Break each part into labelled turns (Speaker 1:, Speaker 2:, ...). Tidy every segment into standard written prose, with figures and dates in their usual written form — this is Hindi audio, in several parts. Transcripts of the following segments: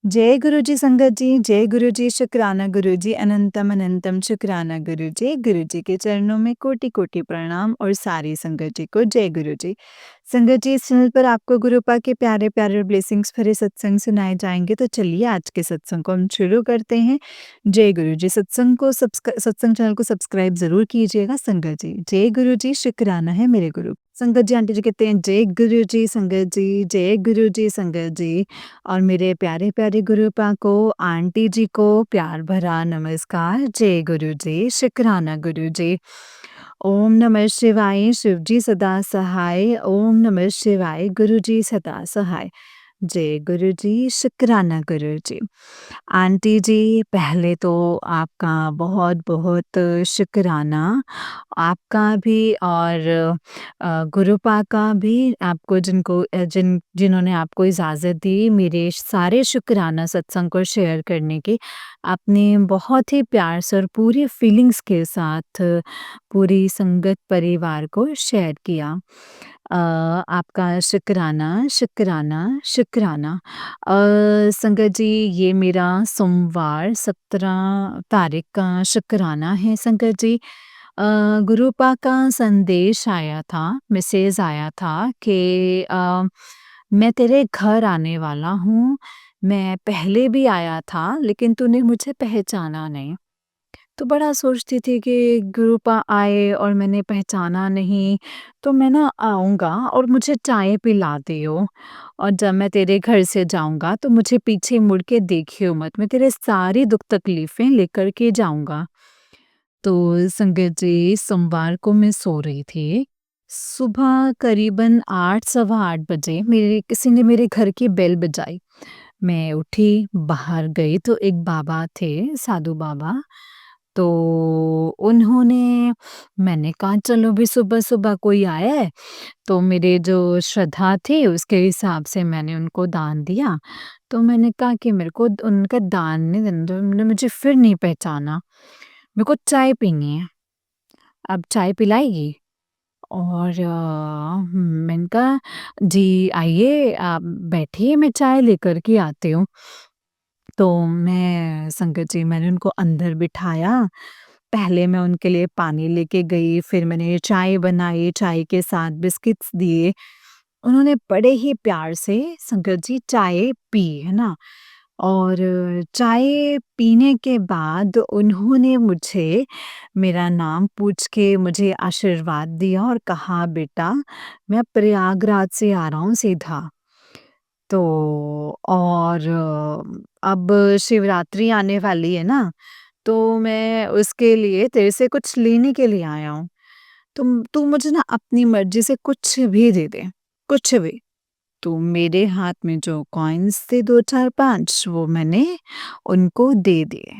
Speaker 1: जय गुरु जी संगत जी, जय गुरु जी, शुक्राना गुरु जी, अनंतम अनंतम शुक्राना गुरु जी के चरणों में कोटि कोटि प्रणाम और सारी संगत जी को जय गुरु जी। संगत जी, इस चैनल पर आपको गुरुपा के प्यारे प्यारे और ब्लेसिंग्स भरे सत्संग सुनाए जाएंगे, तो चलिए आज के सत्संग को हम शुरू करते हैं। जय गुरु जी। सत्संग चैनल को सब्सक्राइब जरूर कीजिएगा संगत जी। जय गुरु जी, शुक्राना है मेरे गुरु। संगत जी, आंटी जी कहते हैं जय गुरु जी संगत जी, जय गुरु जी संगत जी। और मेरे प्यारे-प्यारे गुरुपा को, आंटी जी को प्यार भरा नमस्कार। जय गुरु जी, शुक्राना गुरु जी। ओम नमः शिवाय, शिव जी सदा सहाय। ओम नमः शिवाय, गुरु जी सदा सहाय। जय गुरु जी, शुक्राना गुरु जी। आंटी जी, पहले तो आपका बहुत-बहुत शुक्राना, आपका भी और गुरुपा का भी, आपको जिन्होंने आपको इजाज़त दी मेरे सारे शुक्राना सत्संग को शेयर करने की। आपने बहुत ही प्यार से और पूरी फीलिंग्स के साथ पूरी संगत परिवार को शेयर किया। आपका शुक्राना, शुक्राना, शुक्राना। संगत जी, ये मेरा सोमवार 17 तारीख का शुक्राना है संगत जी। गुरुपा का संदेश आया था, मैसेज आया था कि मैं तेरे घर आने वाला हूँ। मैं पहले भी आया था लेकिन तूने मुझे पहचाना नहीं। तो बड़ा सोचती थी कि गुरुपा आए और मैंने पहचाना नहीं, तो मैं ना आऊँगा और मुझे चाय पिला दियो, और जब मैं तेरे घर से जाऊँगा तो मुझे पीछे मुड़ के देखियो मत, मैं तेरे सारी दुख तकलीफ़ें लेकर के जाऊँगा। तो संगत जी, सोमवार को मैं सो रही थी। सुबह करीबन 8 सवा 8 बजे मेरे किसी ने मेरे घर की बेल बजाई। मैं उठी, बाहर गई तो एक बाबा थे, साधु बाबा। तो उन्होंने मैंने कहा चलो भी सुबह-सुबह कोई आया है, तो मेरे जो श्रद्धा थी उसके हिसाब से मैंने उनको दान दिया। तो मैंने कहा कि मेरे को उनका दान नहीं देना, तो उन्होंने मुझे फिर नहीं पहचाना। मेरे को चाय पीनी है, आप चाय पिलाएगी? और मैंने कहा जी आइए, आप बैठिए, मैं चाय लेकर के आती हूँ। तो मैं संगत जी, मैंने उनको अंदर बिठाया। पहले मैं उनके लिए पानी लेके गई, फिर मैंने चाय बनाई, चाय के साथ बिस्किट्स दिए। उन्होंने बड़े ही प्यार से संगत जी चाय पी, है ना? और चाय पीने के बाद उन्होंने मुझे मेरा नाम पूछ के मुझे आशीर्वाद दिया और कहा, "बेटा, मैं प्रयागराज से आ रहा हूँ सीधा।" तो और अब शिवरात्रि आने वाली है ना, तो मैं उसके लिए तेरे से कुछ लेने के लिए आया हूँ। तू मुझे ना अपनी मर्ज़ी से कुछ भी दे दे, कुछ भी। तो मेरे हाथ में जो कॉइन्स थे 2, 4, 5, वो मैंने उनको दे दिए।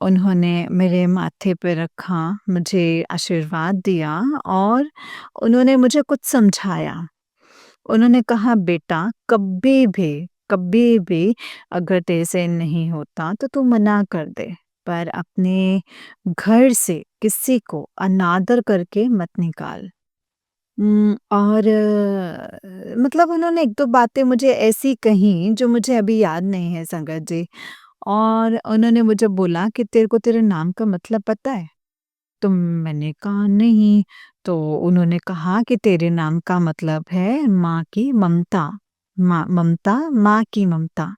Speaker 1: उन्होंने मेरे माथे पे रखा, मुझे आशीर्वाद दिया और उन्होंने मुझे कुछ समझाया। उन्होंने कहा, "बेटा, कभी भी अगर तेरे से नहीं होता तो तू मना कर दे, पर अपने घर से किसी को अनादर करके मत निकाल।" और मतलब उन्होंने 1-2 बातें मुझे ऐसी कहीं जो मुझे अभी याद नहीं है संगत जी। और उन्होंने मुझे बोला कि तेरे को तेरे नाम का मतलब पता है? तो मैंने कहा नहीं। तो उन्होंने कहा कि तेरे नाम का मतलब है माँ की ममता। माँ की ममता।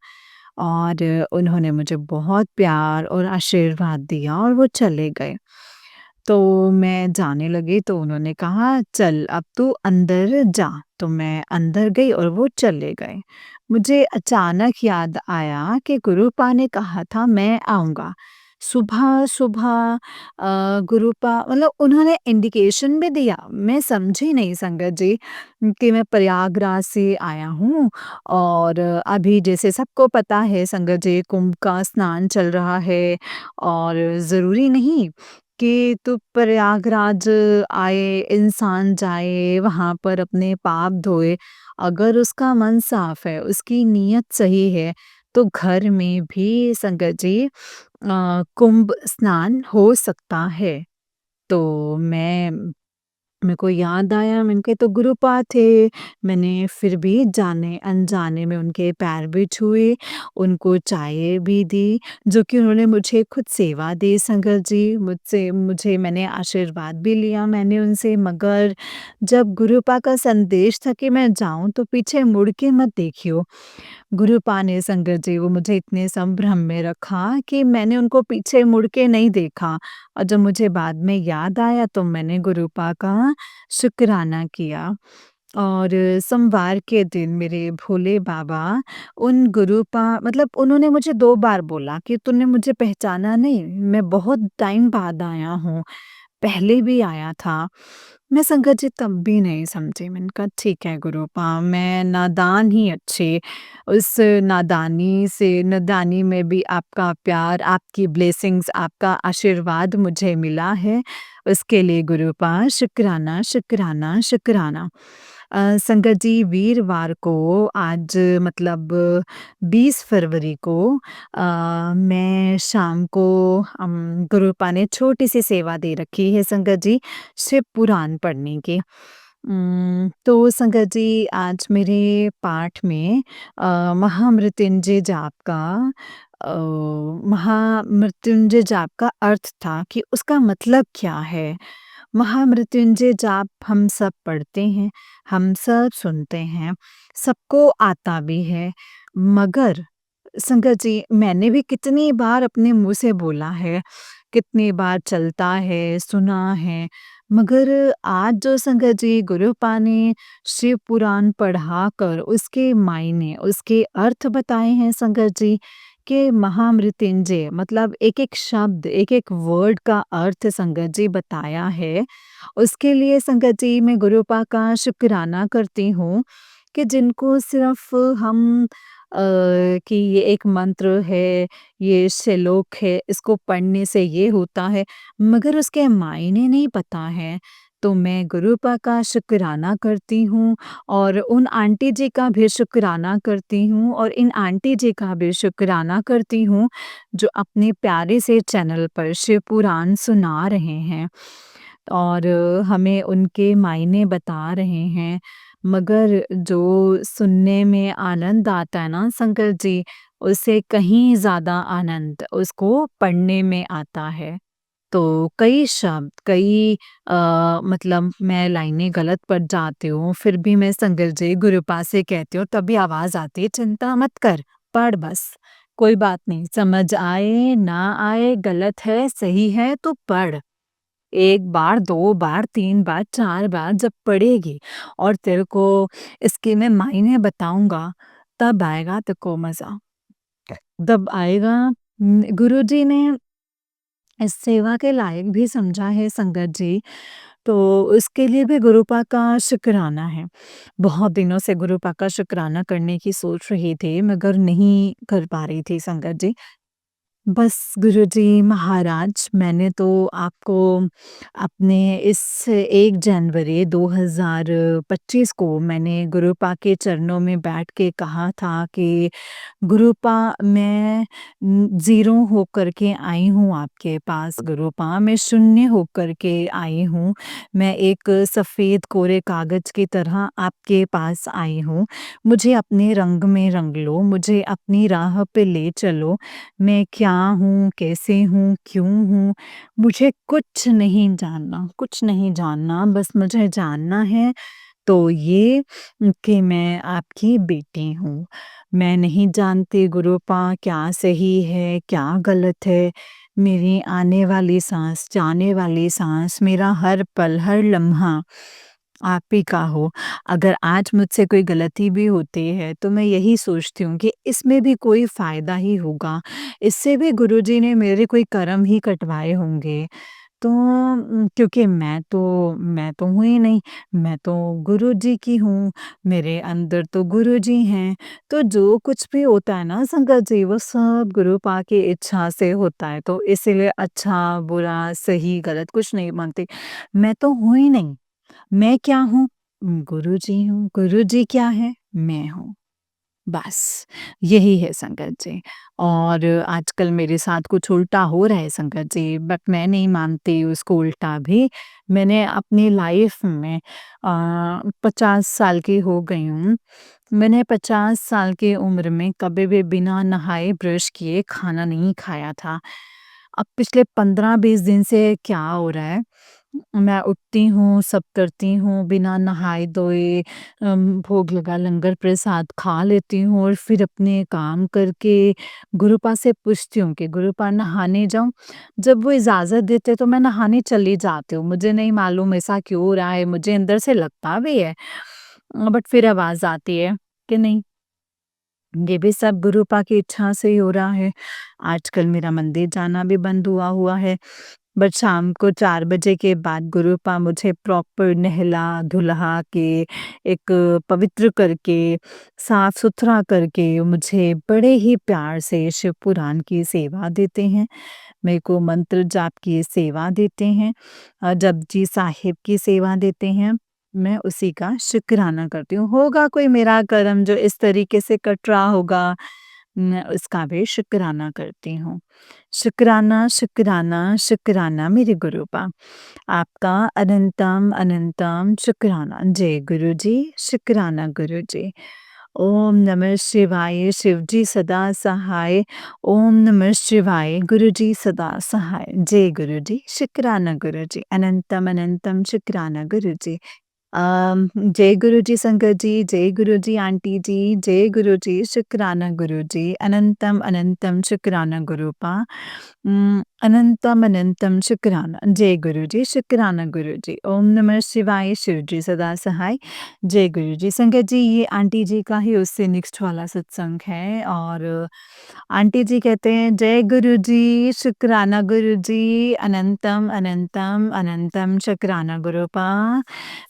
Speaker 1: और उन्होंने मुझे बहुत प्यार और आशीर्वाद दिया और वो चले गए। तो मैं जाने लगी तो उन्होंने कहा चल अब तू अंदर जा। तो मैं अंदर गई और वो चले गए। मुझे अचानक याद आया कि गुरुपा ने कहा था मैं आऊँगा। सुबह-सुबह गुरुपा मतलब उन्होंने इंडिकेशन भी दिया, मैं समझी नहीं संगत जी कि मैं प्रयागराज से आया हूँ। और अभी जैसे सबको पता है संगत जी, कुंभ का स्नान चल रहा है और ज़रूरी नहीं कि तो प्रयागराज आए, इंसान जाए, वहाँ पर अपने पाप धोए। अगर उसका मन साफ है, उसकी नीयत सही है, तो घर में भी संगत जी कुंभ स्नान हो सकता है। तो मैं मेरे को याद आया मैंने कहा, "ये तो गुरुपा थे।" मैंने फिर भी जाने-अनजाने में उनके पैर भी छुए, उनको चाय भी दी, जो कि उन्होंने मुझे खुद सेवा दी संगत जी। मुझे मैंने आशीर्वाद भी लिया मैंने उनसे, मगर जब गुरुपा का संदेश था कि मैं जाऊँ तो पीछे मुड़ के मत देखियो। गुरुपा ने संगत जी वो मुझे इतने संभ्रम में रखा कि मैंने उनको पीछे मुड़ के नहीं देखा, और जब मुझे बाद में याद आया तो मैंने गुरुपा का शुक्राना किया। और सोमवार के दिन मेरे भोले बाबा उन गुरुपा मतलब उन्होंने मुझे 2 बार बोला कि तूने मुझे पहचाना नहीं? मैं बहुत टाइम बाद आया हूँ, पहले भी आया था। मैं संगत जी तब भी नहीं समझी, मैंने कहा ठीक है गुरुपा, मैं नादान ही अच्छी, उस नादानी में भी आपका प्यार, आपकी ब्लेसिंग्स, आपका आशीर्वाद मुझे मिला है, उसके लिए गुरुपा शुक्राना, शुक्राना, शुक्राना। संगत जी वीरवार को आज मतलब 20 फरवरी को मैं शाम को गुरुपा ने छोटी-सी सेवा दे रखी है संगत जी, शिव पुराण पढ़ने की। तो संगत जी आज मेरे पाठ में महामृत्युंजय जाप का अ, महामृत्युंजय जाप का अर्थ था कि उसका मतलब क्या है? महामृत्युंजय जाप हम सब पढ़ते हैं, हम सब सुनते हैं, सबको आता भी है, मगर संगत जी मैंने भी कितनी बार अपने मुँह से बोला है, कितनी बार चलता है, सुना है, मगर आज जो संगत जी गुरुपा ने शिव पुराण पढ़ाकर उसके मायने, उसके अर्थ बताए हैं संगत जी, कि महामृत्युंजय मतलब एक-एक शब्द, एक-एक वर्ड का अर्थ संगत जी बताया है। उसके लिए संगत जी मैं गुरुपा का शुक्राना करती हूँ कि जिनको सिर्फ़ हम कि ये एक मंत्र है, ये श्लोक है, इसको पढ़ने से ये होता है, मगर उसके मायने नहीं पता है। तो मैं गुरुपा का शुक्राना करती हूँ और उन आंटी जी का भी शुक्राना करती हूँ और इन आंटी जी का भी शुक्राना करती हूँ, जो अपने प्यारे से चैनल पर शिव पुराण सुना रहे हैं और हमें उनके मायने बता रहे हैं। मगर जो सुनने में आनंद आता है ना संगत जी, उससे कहीं ज़्यादा आनंद उसको पढ़ने में आता है। तो कई शब्द, कई मतलब मैं लाइनें गलत पढ़ जाती हूँ, फिर भी मैं संगत जी गुरुपा से कहती हूँ, तभी आवाज़ आती है, "चिंता मत कर, पढ़ बस, कोई बात नहीं, समझ आए, ना आए, गलत है, सही है तो पढ़। 1 बार, 2 बार, 3 बार, 4 बार जब पढ़ेगी और तेरे को इसके मैं मायने बताऊँगा, तब आएगा तेरे को मज़ा, तब आएगा।" गुरुजी ने इस सेवा के लायक भी समझा है संगत जी, तो उसके लिए भी गुरुपा का शुक्राना है। बहुत दिनों से गुरुपा का शुक्राना करने की सोच रही थी, मगर नहीं कर पा रही थी संगत जी। बस गुरुजी महाराज मैंने तो आपको अपने इस 1 जनवरी 2025 को मैंने गुरुपा के चरणों में बैठ के कहा था कि गुरुपा मैं ज़ीरो होकर के आई हूँ आपके पास गुरुपा, मैं शून्य होकर के आई हूँ। मैं एक सफ़ेद कोरे कागज़ की तरह आपके पास आई हूँ। मुझे अपने रंग में रंग लो, मुझे अपनी राह पे ले चलो। मैं क्या हूँ, कैसे हूँ, क्यों हूँ, मुझे कुछ नहीं जानना, बस मुझे जानना है तो ये कि मैं आपकी बेटी हूँ। मैं नहीं जानती गुरुपा क्या सही है, क्या गलत है। मेरी आने वाली साँस, जाने वाली साँस, मेरा हर पल, हर लम्हा आप ही का हो। अगर आज मुझसे कोई गलती भी होती है तो मैं यही सोचती हूँ कि इसमें भी कोई फ़ायदा ही होगा। इससे भी गुरुजी ने मेरे कोई कर्म ही कटवाए होंगे। तो क्योंकि मैं तो हूँ ही नहीं, मैं तो गुरुजी की हूँ, मेरे अंदर तो गुरुजी हैं। तो जो कुछ भी होता है ना संगत जी, वो सब गुरुपा की इच्छा से होता है। तो इसीलिए अच्छा, बुरा, सही, गलत कुछ नहीं मानती। मैं तो हूँ ही नहीं। मैं क्या हूँ? गुरुजी हूँ। गुरुजी क्या है? मैं हूँ। बस, यही है संगत जी। और आजकल मेरे साथ कुछ उल्टा हो रहा है संगत जी, बट मैं नहीं मानती उसको उल्टा भी। मैंने अपनी लाइफ़ में 50 साल की हो गई हूँ। मैंने 50 साल की उम्र में कभी भी बिना नहाए ब्रश किए खाना नहीं खाया था। अब पिछले 15-20 दिन से क्या हो रहा है, मैं उठती हूँ, सब करती हूँ, बिना नहाए-धोए भोग लगा लंगर प्रसाद खा लेती हूँ और फिर अपने काम करके गुरुपा से पूछती हूँ कि गुरुपा नहाने जाऊँ? जब वो इजाज़त देते तो मैं नहाने चली जाती हूँ। मुझे नहीं मालूम ऐसा क्यों हो रहा है, मुझे अंदर से लगता भी है। बट फिर आवाज़ आती है कि नहीं, ये भी सब गुरुपा की इच्छा से ही हो रहा है। आजकल मेरा मंदिर जाना भी बंद हुआ हुआ है। बट शाम को 4 बजे के बाद गुरुपा मुझे प्रॉपर नहला-धुला के, एक पवित्र करके, साफ-सुथरा करके मुझे बड़े ही प्यार से शिव पुराण की सेवा देते हैं। मेरे को मंत्र जाप की सेवा देते हैं, जपजी साहिब की सेवा देते हैं। मैं उसी का शुक्राना करती हूँ। होगा कोई मेरा कर्म जो इस तरीके से कट रहा होगा, मैं उसका भी शुक्राना करती हूँ। शुक्राना, शुक्राना, शुक्राना मेरे गुरुपा। आपका अनंतम अनंतम शुक्राना। जय गुरु जी, शुक्राना गुरु जी। ओम नमः शिवाय, शिव जी सदा सहाय। ओम नमः शिवाय, गुरु जी सदा सहाय। जय गुरु जी, शुक्राना गुरु जी। अनंतम अनंतम शुक्राना गुरु जी। जय गुरु जी संगत जी, जय गुरु जी आंटी जी, जय गुरु जी, शुक्राना गुरु जी, अनंतम अनंतम शुक्राना गुरुपा। अनंतम अनंतम शुक्राना। जय गुरु जी, शुक्राना गुरु जी। ओम नमः शिवाय, शिव जी सदा सहाय। जय गुरु जी। संगत जी ये आंटी जी का ही उससे नेक्स्ट वाला सत्संग है और आंटी जी कहते हैं जय गुरु जी, शुक्राना गुरु जी, अनंतम अनंतम अनंतम शुक्राना गुरुपा।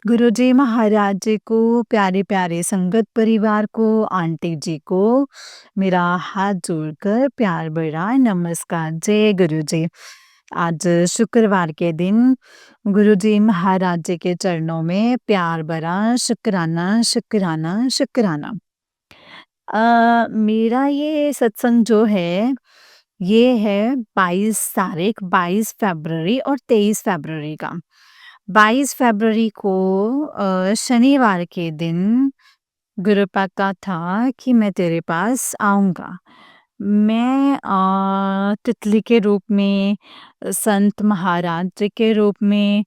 Speaker 1: गुरु जी महाराज जी को, प्यारे-प्यारे संगत परिवार को, आंटी जी को मेरा हाथ जोड़कर प्यार भरा नमस्कार। जय गुरु जी। आज शुक्रवार के दिन गुरु जी महाराज जी के चरणों में प्यार भरा शुक्राना, शुक्राना, शुक्राना। मेरा ये सत्संग जो है, ये है 22 तारीख, 22 फ़रवरी और 23 फ़रवरी का। 22 फ़रवरी को शनिवार के दिन गुरुपा का था कि मैं तेरे पास आऊँगा। मैं तितली के रूप में, संत महाराज जी के रूप में,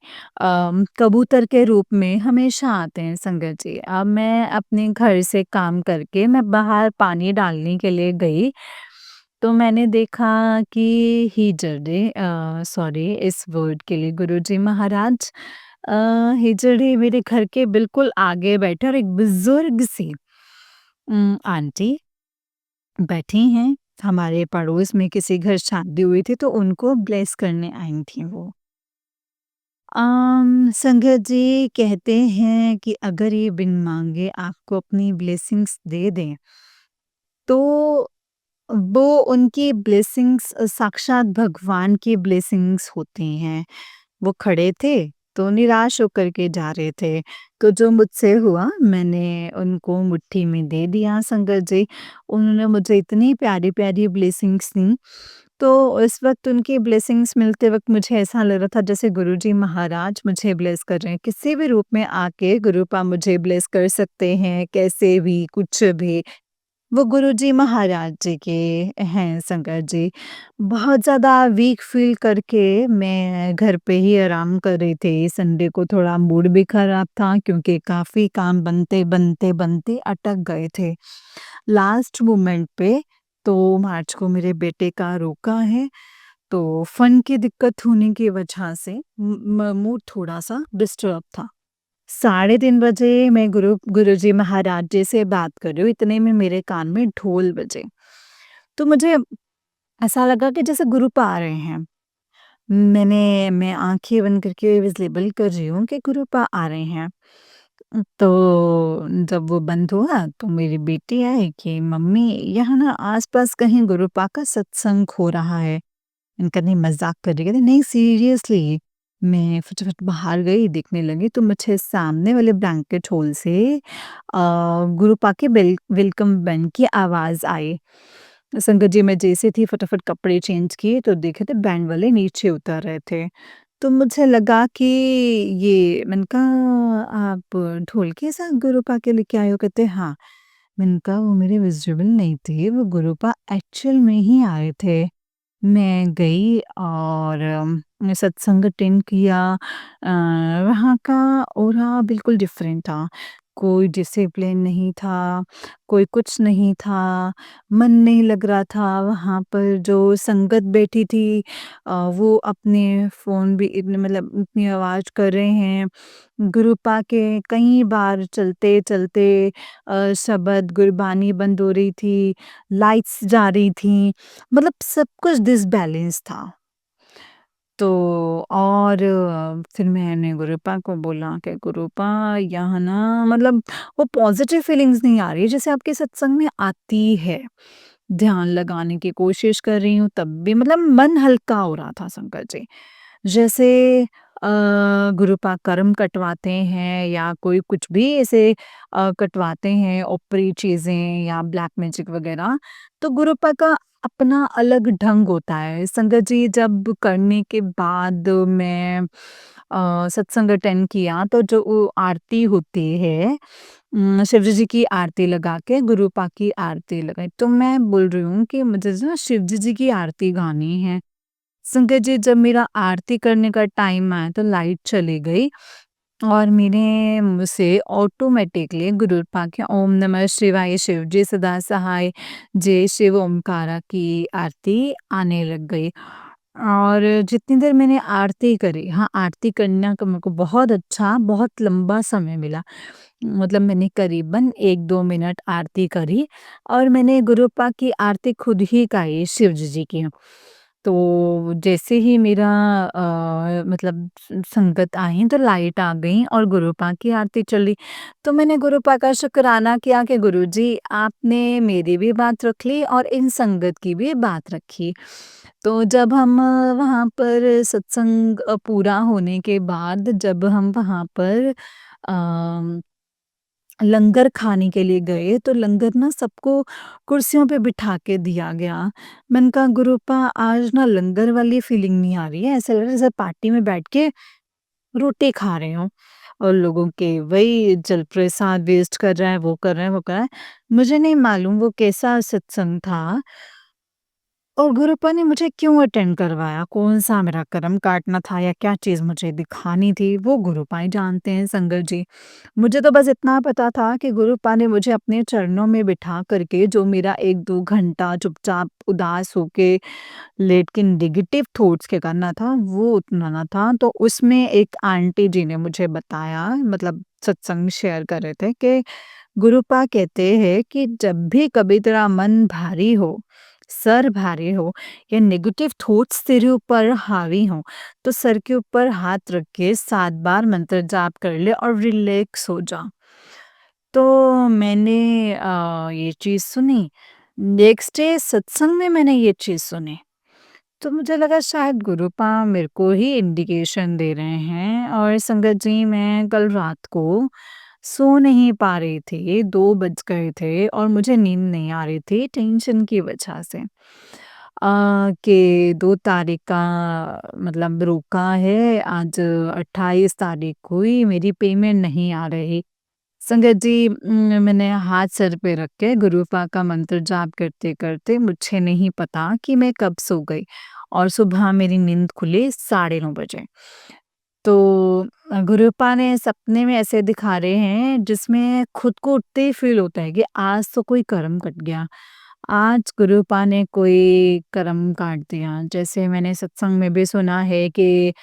Speaker 1: कबूतर के रूप में हमेशा आते हैं संगत जी। अब मैं अपने घर से काम करके मैं बाहर पानी डालने के लिए गई, तो मैंने देखा कि हिजड़े, सॉरी इस वर्ड के लिए गुरुजी महाराज, हिजड़े मेरे घर के बिल्कुल आगे बैठे और एक बुजुर्ग सी आंटी बैठी हैं। हमारे पड़ोस में किसी घर शादी हुई थी तो उनको ब्लेस करने आई थी वो। संगत जी कहते हैं कि अगर ये बिन मांगे आपको अपनी ब्लेसिंग्स दे दें, तो वो उनकी ब्लेसिंग्स साक्षात भगवान की ब्लेसिंग्स होती हैं। वो खड़े थे, तो निराश होकर के जा रहे थे। तो जो मुझसे हुआ मैंने उनको मुट्ठी में दे दिया संगत जी। उन्होंने मुझे इतनी प्यारी-प्यारी ब्लेसिंग्स दी। तो इस वक़्त उनकी ब्लेसिंग्स मिलते वक़्त मुझे ऐसा लग रहा था जैसे गुरुजी महाराज मुझे ब्लेस कर रहे हैं। किसी भी रूप में आके गुरुपा मुझे ब्लेस कर सकते हैं, कैसे भी, कुछ भी। वो गुरुजी महाराज जी के हैं संगत जी। बहुत ज़्यादा वीक फ़ील करके मैं घर पे ही आराम कर रही थी। संडे को थोड़ा मूड भी ख़राब था क्योंकि काफ़ी काम बनते अटक गए थे। लास्ट मोमेंट पे तो मार्च को मेरे बेटे का रोका है, तो फंड की दिक्कत होने की वजह से मूड थोड़ा-सा डिस्टर्ब था। साढ़े 3 बजे मैं गुरुजी महाराज जी से बात कर रही हूँ, इतने में मेरे कान में ढोल बजे। तो मुझे ऐसा लगा कि जैसे गुरुपा आ रहे हैं। मैं आँखें बंद करके विज़िबल कर रही हूँ कि गुरुपा आ रहे हैं। तो जब वो बंद हुआ तो मेरी बेटी आई कि मम्मी यहाँ ना आस-पास कहीं गुरुपा का सत्संग हो रहा है। मैंने कहा नहीं मज़ाक कर रही है, कहती नहीं सीरियसली। मैं फटाफट बाहर गई, देखने लगी तो मुझे सामने वाले ब्लैंकेट होल से गुरुपा के वेलकम बैंड की आवाज़ आई। संगत जी मैं जैसे थी फटाफट कपड़े चेंज किए तो देखे तो बैंड वाले नीचे उतर रहे थे। तो मुझे लगा कि ये मैंने कहा आप ढोल के साथ गुरुपा के लेके आए हो? कहते हाँ। मैंने कहा वो मेरे विज़िबल नहीं थे, वो गुरुपा एक्चुअल में ही आए थे। मैं गई और सत्संग अटेंड किया। वहाँ का ऑरा बिल्कुल डिफरेंट था। कोई डिसिप्लिन नहीं था, कोई कुछ नहीं था, मन नहीं लग रहा था। वहाँ पर जो संगत बैठी थी वो अपने फ़ोन भी इतने मतलब इतनी आवाज़ कर रहे हैं। गुरुपा के कई बार चलते-चलते शबद गुरबानी बंद हो रही थी, लाइट्स जा रही थी। मतलब सब कुछ डिसबैलेंस था। तो और फिर मैंने गुरुपा को बोला कि गुरुपा यहाँ ना मतलब वो पॉज़िटिव फीलिंग्स नहीं आ रही है जैसे आपके सत्संग में आती है। ध्यान लगाने की कोशिश कर रही हूँ तब भी मतलब मन हल्का हो रहा था शंकर जी। जैसे गुरुपा कर्म कटवाते हैं या कोई कुछ भी ऐसे कटवाते हैं ऊपरी चीज़ें या ब्लैक मैजिक वग़ैरह, तो गुरुपा का अपना अलग ढंग होता है। संगत जी जब करने के बाद मैं सत्संग अटेंड किया तो जो वो आरती होती है शिव जी की आरती लगा के गुरुपा की आरती लगाई। तो मैं बोल रही हूँ कि मुझे जो ना शिव जी की आरती गानी है। संगत जी जब मेरा आरती करने का टाइम आया तो लाइट चली गई और मेरे मुँह से ऑटोमैटिकली गुरुपा के ओम नमः शिवाय, शिव जी सदा सहाय, जय शिव ओमकारा की आरती आने लग गई। और जितनी देर मैंने आरती करी हाँ, आरती करने का मेरे को बहुत अच्छा, बहुत लंबा समय मिला। मतलब मैंने करीबन 1-2 मिनट आरती करी और मैंने गुरुपा की आरती खुद ही गाई शिव जी की। तो जैसे ही मेरा मतलब संगत आई तो लाइट आ गई और गुरुपा की आरती चली। तो मैंने गुरुपा का शुक्राना किया कि गुरुजी आपने मेरी भी बात रख ली और इन संगत की भी बात रखी। तो जब हम वहाँ पर सत्संग पूरा होने के बाद जब हम वहाँ पर अ लंगर खाने के लिए गए तो लंगर ना सबको कुर्सियों पे बिठा के दिया गया। मैंने कहा गुरुपा आज ना लंगर वाली फीलिंग नहीं आ रही है, ऐसा लग रहा है जैसे पार्टी में बैठ के रोटी खा रहे हो और लोगों के वही जल प्रसाद वेस्ट कर रहा है, वो कर रहा है, वो कर रहा है। मुझे नहीं मालूम वो कैसा सत्संग था और गुरुपा ने मुझे क्यों अटेंड करवाया? कौन-सा मेरा कर्म काटना था या क्या चीज़ मुझे दिखानी थी, वो गुरुपा ही जानते हैं संगत जी। मुझे तो बस इतना पता था कि गुरुपा ने मुझे अपने चरणों में बिठा कर के जो मेरा 1-2 घंटा चुपचाप उदास होके लेट के नेगेटिव थॉट्स के करना था, वो उतराना था। तो उसमें एक आंटी जी ने मुझे बताया मतलब सत्संग शेयर कर रहे थे कि गुरुपा कहते हैं कि जब भी कभी तेरा मन भारी हो, सर भारी हो या नेगेटिव थॉट्स तेरे ऊपर हावी हों, तो सर के ऊपर हाथ रख के 7 बार मंत्र जाप कर ले और रिलैक्स हो जा। तो मैंने ये चीज़ सुनी। नेक्स्ट डे सत्संग में मैंने ये चीज़ सुनी। तो मुझे लगा शायद गुरुपा मेरे को ही इंडिकेशन दे रहे हैं और संगत जी मैं कल रात को सो नहीं पा रही थी, 2 बज गए थे और मुझे नींद नहीं आ रही थी टेंशन की वजह से। कि 2 तारीख का मतलब रोका है, आज 28 तारीख हुई, मेरी पेमेंट नहीं आ रही। संगत जी मैंने हाथ सर पे रख के गुरुपा का मंत्र जाप करते-करते मुझे नहीं पता कि मैं कब सो गई और सुबह मेरी नींद खुली 9:30 बजे। तो गुरुपा ने सपने में ऐसे दिखा रहे हैं जिसमें खुद को उठते ही फ़ील होता है कि आज तो कोई कर्म कट गया। आज गुरुपा ने कोई कर्म काट दिया। जैसे मैंने सत्संग में भी सुना है कि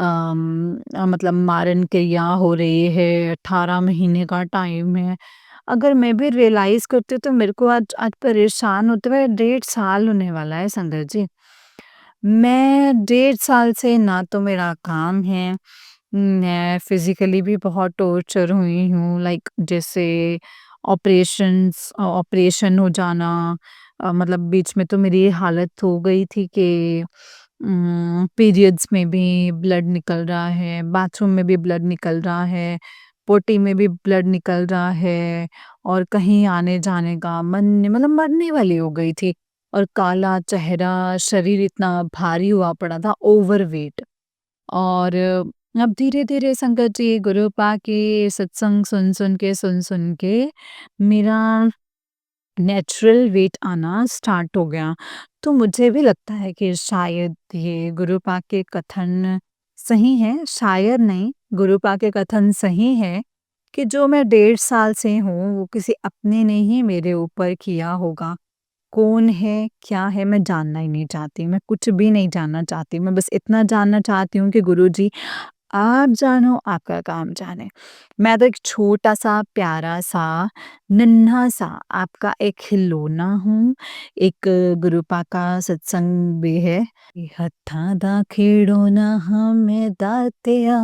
Speaker 1: मतलब मारन क्रिया हो रही है, 18 महीने का टाइम है। अगर मैं भी रियलाइज़ करती हूँ तो मेरे को आज आज परेशान होते हुए 1.5 साल होने वाला है संगत जी। मैं 1.5 साल से ना तो मेरा काम है, मैं फिज़िकली भी बहुत टॉर्चर हुई हूँ लाइक जैसे ऑपरेशन हो जाना मतलब बीच में तो मेरी ये हालत हो गई थी कि पीरियड्स में भी ब्लड निकल रहा है, बाथरूम में भी ब्लड निकल रहा है, पोटी में भी ब्लड निकल रहा है और कहीं आने-जाने का मन नहीं मतलब मरने वाली हो गई थी और काला चेहरा, शरीर इतना भारी हुआ पड़ा था, ओवरवेट। और अब धीरे-धीरे संगत जी गुरुपा के सत्संग सुन-सुन के मेरा नेचुरल वेट आना स्टार्ट हो गया। तो मुझे भी लगता है कि शायद ये गुरुपा के कथन सही हैं, शायद नहीं, गुरुपा के कथन सही हैं कि जो मैं 1.5 साल से हूँ, वो किसी अपने ने ही मेरे ऊपर किया होगा। कौन है, क्या है, मैं जानना ही नहीं चाहती, मैं कुछ भी नहीं जानना चाहती। मैं बस इतना जानना चाहती हूँ कि गुरुजी आप जानो, आपका काम जाने। मैं तो एक छोटा-सा, प्यारा-सा, नन्हा-सा आपका एक खिलौना हूँ। एक गुरुपा का सत्संग भी है। हੱਥਾਂ ਦਾ ਖਿਡੌਣਾ ਹਾਂ ਮੈਂ ਦਾਤਿਆ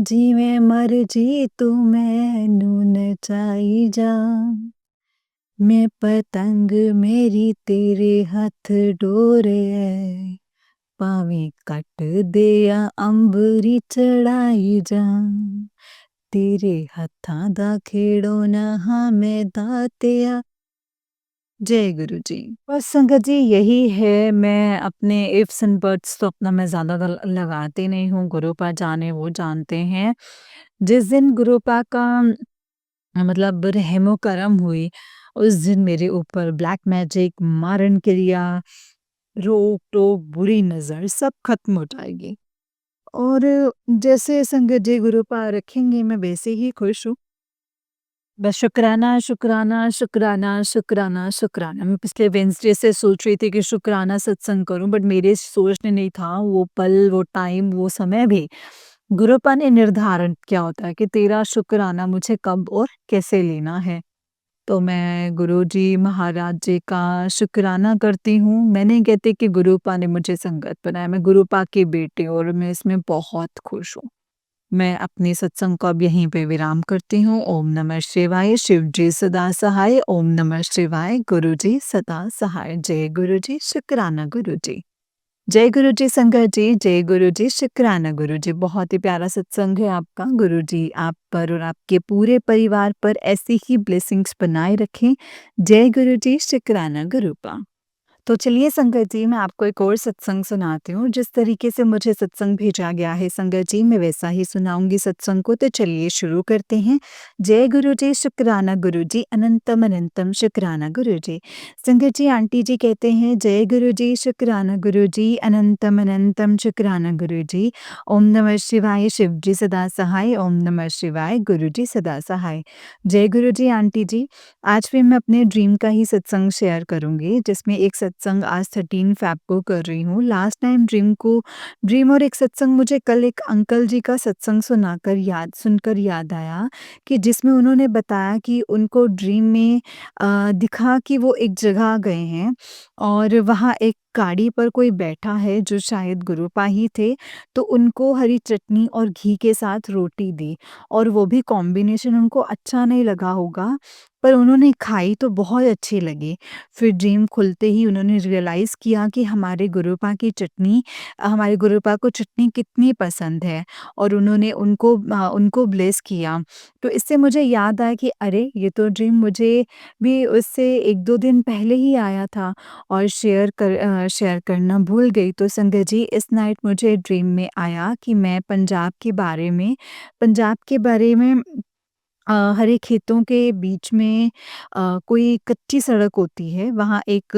Speaker 1: ਜਿਵੇਂ ਮਰਜੀ ਤੂੰ ਮੈਨੂੰ ਨਚਾਈ ਜਾ मैं पतंग मेरी तेरे हੱਥ ਡੋਰੇ ਐ ਭਾਵੇਂ ਕੱਟ ਦੇ ਆ ਅੰਬਰੀ ਚੜਾਈ ਜਾ तेरे हੱਥਾਂ ਦਾ ਖਿਡੌਣਾ ਹਾਂ मैं ਦਾਤਿਆ जय गुरु जी। बस संगत जी यही है मैं अपने इफ्स एंड बट्स तो अपना मैं ज़्यादा लगाती नहीं हूँ गुरुपा जाने वो जानते हैं। जिस दिन गुरुपा का मतलब रहमो करम हुई उस दिन मेरे ऊपर ब्लैक मैजिक मारन क्रिया रोक टोक बुरी नज़र सब खत्म हो जाएगी और जैसे संगत जी गुरुपा रखेंगे मैं वैसे ही खुश हूँ बस शुक्राना, शुक्राना, शुक्राना, शुक्राना, शुक्राना। मैं पिछले वेडनेसडे से सोच रही थी कि शुक्राना सत्संग करूँ बट मेरे सोच में नहीं था वो पल, वो टाइम, वो समय भी। गुरुपा ने निर्धारण किया होता है कि तेरा शुक्राना मुझे कब और कैसे लेना है। तो मैं गुरुजी महाराज जी का शुक्राना करती हूँ। मैं नहीं कहती कि गुरुपा ने मुझे संगत बनाया, मैं गुरुपा की बेटी हूँ और मैं इसमें बहुत खुश हूँ। मैं अपने सत्संग को अब यहीं पे विराम करती हूँ। ओम नमः शिवाय, शिव जी सदा सहाय। ओम नमः शिवाय, गुरु जी सदा सहाय। जय गुरु जी, शुक्राना गुरु जी। जय गुरु जी संगत जी, जय गुरु जी, शुक्राना गुरु जी। बहुत ही प्यारा सत्संग है आपका। गुरु जी आप पर और आपके पूरे परिवार पर ऐसी ही ब्लेसिंग्स बनाए रखें। जय गुरु जी, शुक्राना गुरुपा। तो चलिए संगत जी मैं आपको एक और सत्संग सुनाती हूँ जिस तरीके से मुझे सत्संग भेजा गया है संगत जी मैं वैसा ही सुनाऊंगी सत्संग को तो चलिए शुरू करते हैं जय गुरु जी शुक्राना गुरु जी अनंतम अनंतम शुक्राना गुरु जी संगत जी आंटी जी कहते हैं जय गुरु जी शुक्राना गुरु जी अनंतम अनंतम शुक्राना गुरु जी ओम नमः शिवाय शिव जी सदा सहाय ओम नमः शिवाय गुरु जी सदा सहाय जय गुरु जी आंटी जी आज भी मैं अपने ड्रीम का ही सत्संग शेयर करूँगी जिसमें एक सत्संग आज 13 फ़ेब को कर रही हूँ। लास्ट टाइम ड्रीम और एक सत्संग मुझे कल एक अंकल जी का सत्संग सुनकर याद आया कि जिसमें उन्होंने बताया कि उनको ड्रीम में दिखा कि वो एक जगह गए हैं और वहाँ एक गाड़ी पर कोई बैठा है जो शायद गुरुपा ही थे, तो उनको हरी चटनी और घी के साथ रोटी दी और वो भी कॉम्बिनेशन उनको अच्छा नहीं लगा होगा, पर उन्होंने खाई तो बहुत अच्छी लगी। फिर ड्रीम खुलते ही उन्होंने रियलाइज़ किया कि हमारे गुरुपा को चटनी कितनी पसंद है और उन्होंने उनको ब्लेस किया। तो इससे मुझे याद आया कि अरे! ये तो ड्रीम मुझे भी उससे 1-2 दिन पहले ही आया था और शेयर करना भूल गई। तो संगत जी इस नाइट मुझे ड्रीम में आया कि मैं पंजाब के बारे में हरे खेतों के बीच में कोई कच्ची सड़क होती है, वहाँ एक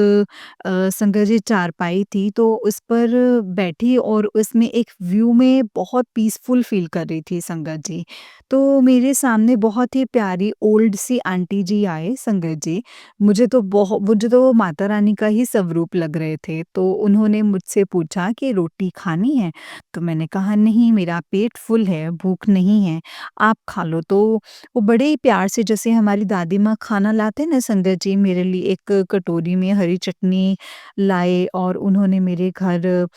Speaker 1: संगत जी चारपाई थी तो उस पर बैठी और उसमें एक व्यू में बहुत पीसफुल फ़ील कर रही थी संगत जी। तो मेरे सामने बहुत ही प्यारी ओल्ड सी आंटी जी आए संगत जी। मुझे तो वो माता रानी का ही स्वरूप लग रहे थे। तो उन्होंने मुझसे पूछा कि रोटी खानी है? तो मैंने कहा नहीं मेरा पेट फुल है, भूख नहीं है, आप खा लो। तो वो बड़े ही प्यार से जैसे हमारी दादी माँ खाना लाते हैं ना संगत जी, मेरे लिए एक कटोरी में हरी चटनी लाए और उन्होंने मेरे घर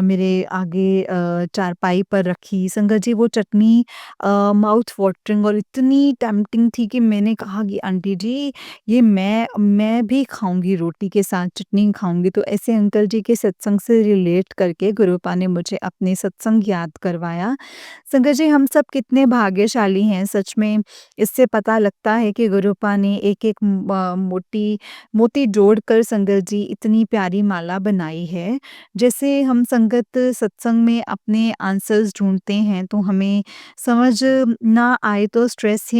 Speaker 1: मेरे आगे चारपाई पर रखी। संगत जी वो चटनी माउथ वाटरिंग और इतनी टेम्प्टिंग थी कि मैंने कहा कि आंटी जी ये मैं भी खाऊँगी, रोटी के साथ चटनी खाऊँगी। तो ऐसे अंकल जी के सत्संग से रिलेट करके गुरुपा ने मुझे अपने सत्संग याद करवाया। संगत जी हम सब कितने भाग्यशाली हैं सच में। इससे पता लगता है कि गुरुपा ने एक-एक मोटी मोती जोड़कर संगत जी इतनी प्यारी माला बनाई है। जैसे हम संगत सत्संग में अपने आंसर्स ढूँढते हैं तो हमें समझ ना आए तो स्ट्रेस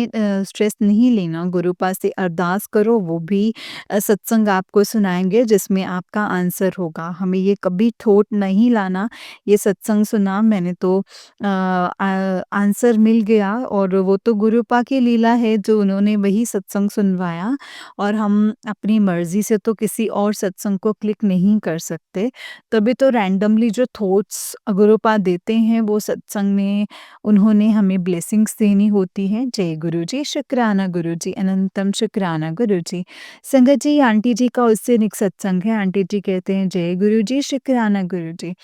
Speaker 1: नहीं लेना, गुरुपा से अरदास करो, वो भी सत्संग आपको सुनाएँगे जिसमें आपका आंसर होगा। हमें ये कभी थॉट नहीं लाना, ये सत्संग सुना मैंने तो आंसर मिल गया और वो तो गुरुपा की लीला है जो उन्होंने वही सत्संग सुनवाया और हम अपनी मर्ज़ी से तो किसी और सत्संग को क्लिक नहीं कर सकते। तभी तो रैंडमली जो थॉट्स गुरुपा देते हैं वो सत्संग में उन्होंने हमें ब्लेसिंग्स देनी होती हैं। जय गुरुजी, शुक्राना गुरुजी, अनंतम शुक्राना गुरुजी। संगत जी आंटी जी का उससे निक सत्संग है। आंटी जी कहते हैं जय गुरुजी, शुक्राना गुरुजी।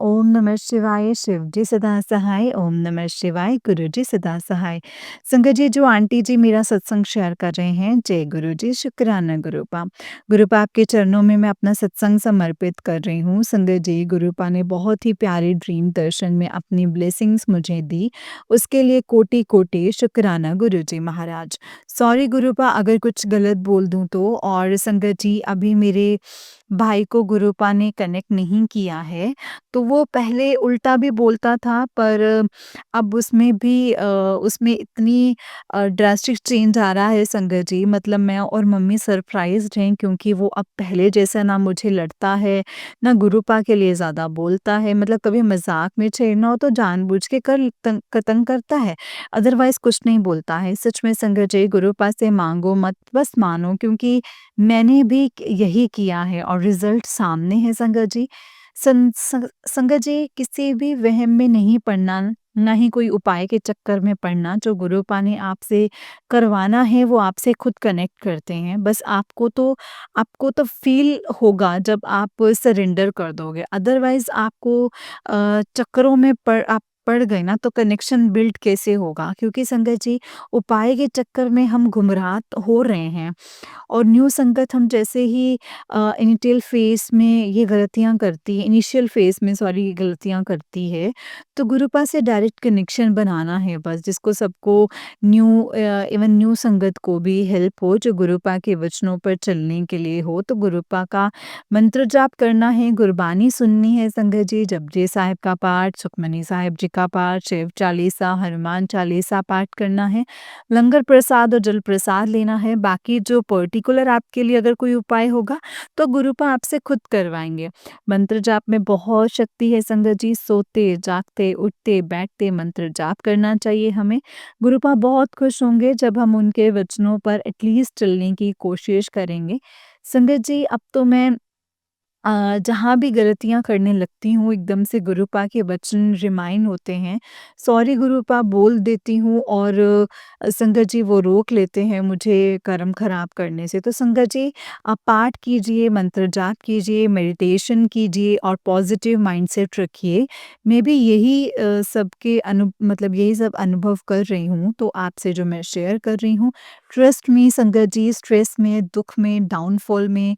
Speaker 1: ओम नमः शिवाय, शिव जी सदा सहाय, ओम नमः शिवाय, गुरु जी सदा सहाय। संगत जी जो आंटी जी मेरा सत्संग शेयर कर रहे हैं, जय गुरु जी, शुक्राना गुरुपा। गुरुपा आपके चरणों में मैं अपना सत्संग समर्पित कर रही हूँ। संगत जी गुरुपा ने बहुत ही प्यारी ड्रीम दर्शन में अपनी ब्लेसिंग्स मुझे दी, उसके लिए कोटि-कोटि शुक्राना गुरु जी महाराज। सॉरी गुरुपा अगर कुछ गलत बोल दूँ तो और संगत जी अभी मेरे भाई को गुरुपा ने कनेक्ट नहीं किया है, तो वो पहले उल्टा भी बोलता था पर अब उसमें भी उसमें इतनी ड्रास्टिक चेंज आ रहा है संगत जी मतलब मैं और मम्मी सरप्राइज़्ड हैं क्योंकि वो अब पहले जैसा ना मुझे लड़ता है, ना गुरुपा के लिए ज़्यादा बोलता है मतलब कभी मज़ाक में छेड़ना हो तो जानबूझ के तंग करता है, अदरवाइज़ कुछ नहीं बोलता है। सच में संगत जी गुरुपा से माँगो मत, बस मानो क्योंकि मैंने भी यही किया है और रिज़ल्ट सामने है संगत जी। संगत जी किसी भी वहम में नहीं पड़ना, ना ही कोई उपाय के चक्कर में पड़ना, जो गुरुपा ने आपसे करवाना है वो आपसे खुद कनेक्ट करते हैं। बस आपको तो फ़ील होगा जब आप सरेंडर कर दोगे, अदरवाइज़ आपको चक्करों में आप पड़ गए ना तो कनेक्शन बिल्ड कैसे होगा? क्योंकि संगत जी उपाय के चक्कर में हम गुमराह हो रहे हैं। और न्यू संगत हम जैसे ही इनिशियल फ़ेज़ में ये गलतियाँ करती है इनिशियल फ़ेज़ में सॉरी गलतियाँ करती है, तो गुरुपा से डायरेक्ट कनेक्शन बनाना है बस जिसको सबको इवन न्यू संगत को भी हेल्प हो जो गुरुपा के वचनों पर चलने के लिए हो, तो गुरुपा का मंत्र जाप करना है, गुरबानी सुननी है संगत जी, जपजी साहिब का पाठ, सुखमनी साहिब जी का पाठ, शिव चालीसा, हनुमान चालीसा पाठ करना है, लंगर प्रसाद और जल प्रसाद लेना है, बाकी जो पर्टिकुलर आपके लिए अगर कोई उपाय होगा, तो गुरुपा आपसे खुद करवाएँगे। मंत्र जाप में बहुत शक्ति है संगत जी, सोते, जागते, उठते, बैठते मंत्र जाप करना चाहिए हमें। गुरुपा बहुत खुश होंगे जब हम उनके वचनों पर एटलीस्ट चलने की कोशिश करेंगे। संगत जी अब तो मैं जहाँ भी गलतियाँ करने लगती हूँ एकदम से गुरुपा के वचन रिमाइंड होते हैं। सॉरी गुरुपा बोल देती हूँ और संगत जी वो रोक लेते हैं मुझे कर्म ख़राब करने से। तो संगत जी आप पाठ कीजिए, मंत्र जाप कीजिए, मेडिटेशन कीजिए और पॉज़िटिव माइंडसेट रखिए। मैं भी यही सबके मतलब यही सब अनुभव कर रही हूँ, तो आपसे जो मैं शेयर कर रही हूँ। ट्रस्ट मी संगत जी स्ट्रेस में, दुःख में, डाउनफॉल में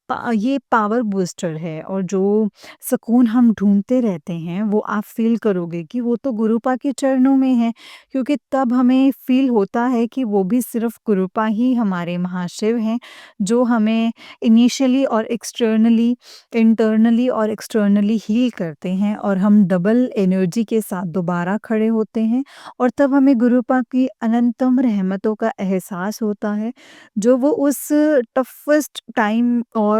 Speaker 1: ये पावर बूस्टर है और जो सुकून हम ढूँढते रहते हैं, वो आप फ़ील करोगे कि वो तो गुरुपा के चरणों में है। क्योंकि तब हमें फ़ील होता है कि वो भी सिर्फ़ गुरुपा ही हमारे महाशिव हैं, जो हमें इनिशियली और इंटरनली और एक्सटर्नली हील करते हैं और हम डबल एनर्जी के साथ दोबारा खड़े होते हैं और तब हमें गुरुपा की अनंतम रहमतों का एहसास होता है, जो वो उस टफ़ेस्ट टाइम और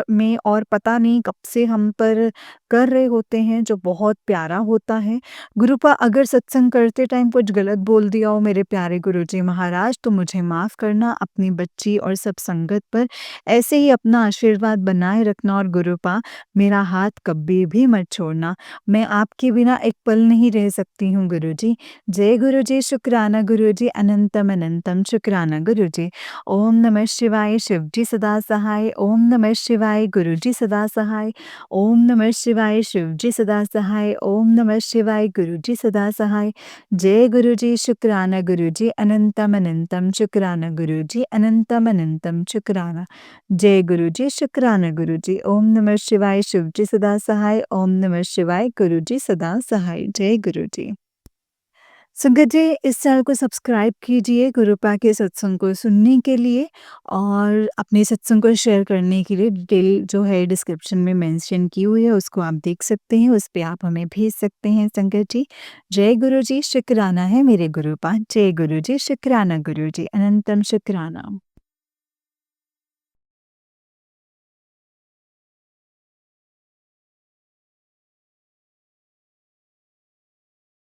Speaker 1: और पता नहीं कब से हम पर कर रहे होते हैं, जो बहुत प्यारा होता है। गुरुपा अगर सत्संग करते टाइम कुछ गलत बोल दिया हो मेरे प्यारे गुरुजी महाराज, तो मुझे माफ़ करना। अपनी बच्ची और सब संगत पर ऐसे ही अपना आशीर्वाद बनाए रखना, और गुरुपा मेरा हाथ कभी भी मत छोड़ना। मैं आपके बिना एक पल नहीं रह सकती हूँ गुरुजी। जय गुरुजी, शुक्राना गुरुजी, अनंतम अनंतम शुक्राना गुरुजी। ओम नमः शिवाय, शिवजी सदा सहाय। ओम नमः शिवाय, गुरुजी सदा सहाय। ओम नमः शिवाय, शिवजी सदा सहाय। ओम नमः शिवाय, गुरुजी सदा सहाय। जय गुरुजी, शुक्राना गुरुजी, अनंतम अनंतम शुक्राना गुरुजी, अनंतम अनंतम शुक्राना। जय गुरुजी, शुक्राना गुरुजी। ओम नमः शिवाय, शिवजी सदा सहाय। ओम नमः शिवाय, गुरुजी सदा सहाय। जय गुरुजी। संगत जी, इस चैनल को सब्सक्राइब कीजिए गुरुपा के सत्संग को सुनने के लिए, और अपने सत्संग को शेयर करने के लिए डिटेल जो है डिस्क्रिप्शन में मेंशन की हुई है, उसको आप देख सकते हैं, उस पे आप हमें भेज सकते हैं संगत जी। जय गुरु जी, शुक्राना है मेरे गुरुपा। जय गुरु जी, शुक्राना गुरु जी, अनंतम शुक्राना।